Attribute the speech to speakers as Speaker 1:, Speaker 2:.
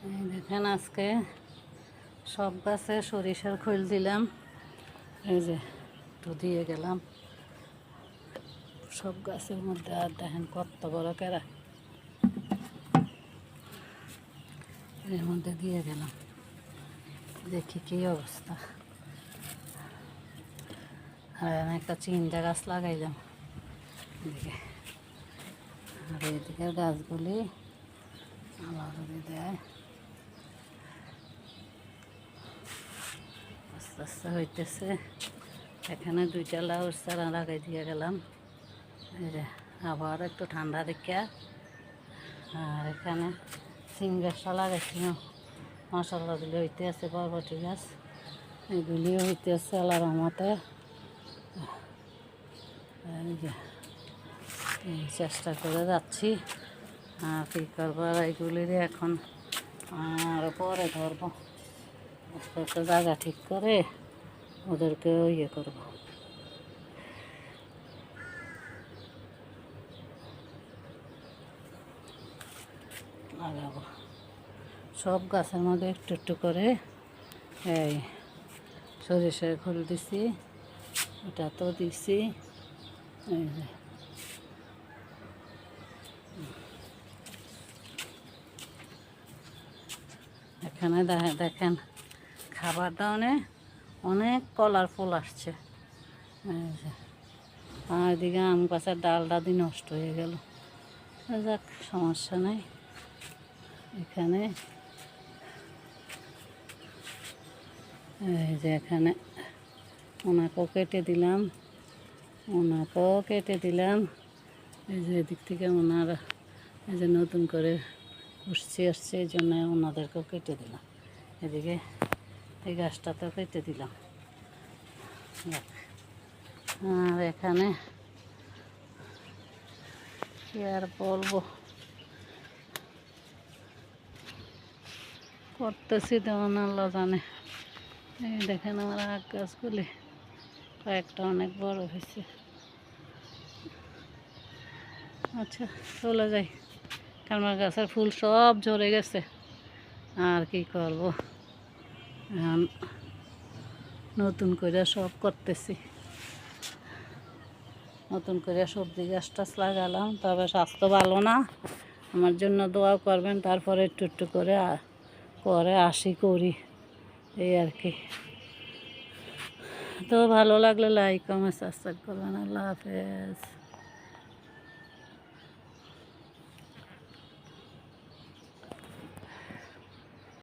Speaker 1: এই দেখেন আজকে সব গাছে সরিষার খৈল দিলাম। এই যে একটু দিয়ে গেলাম সব গাছের মধ্যে। আর দেখেন কত বড় কেরা, এর মধ্যে দিয়ে গেলাম। দেখি কি অবস্থা। আর একটা চিন্তা গাছ লাগাইলাম এদিকে। আর এদিকের গাছগুলি আবার দেয় আস্তে আস্তে হইতেছে। এখানে দুইটা লাউর চারা লাগাই দিয়ে গেলাম। এই যে আবার একটু ঠান্ডা দেখে। আর এখানে সিম গাছটা লাগাইছিল, মশলা দিলে হইতে আছে। বরবটি গাছ এগুলিও হইতে আছে আল্লাহর রহমতে। চেষ্টা করে যাচ্ছি। আর কী করবো, এইগুলির এখন আর পরে ধরবো। একটা জায়গা ঠিক করে ওদেরকে ইয়ে করবো। লাগাবো সব গাছের মধ্যে একটু একটু করে। এই সরিষার খোল দিছি, এটা তো দিছি। এই যে এখানে দেখেন খাবার দাওনে অনেক কালারফুল আসছে। এই যে আর এদিকে আম গাছের ডালটা দিয়ে নষ্ট হয়ে গেল। যাক, সমস্যা নেই। এখানে এই যে এখানে ওনাকেও কেটে দিলাম, ওনাকেও কেটে দিলাম। এই যে এদিক থেকে ওনারা এই যে নতুন করে উঠছে আসছে, এই জন্য ওনাদেরকেও কেটে দিলাম। এদিকে এই গাছটাতেও কেটে দিলাম। আর এখানে কি আর বলবো, করতেছি তেমন আল্লাহ জানে। এই দেখেন আমার আখ গাছগুলি কয়েকটা অনেক বড় হয়েছে। আচ্ছা, চলে যাই। কালমার গাছের ফুল সব ঝরে গেছে। আর কি করব, এখন নতুন করে সব করতেছি। নতুন করে সবজি গাছ টাছ লাগালাম, তবে স্বাস্থ্য ভালো না। আমার জন্য দোয়া করবেন। তারপরে একটু একটু করে পরে আসি করি, এই আর কি। তো ভালো লাগলে লাইক কমেন্ট সাবস্ক্রাইব করবেন। আল্লাহ হাফেজ।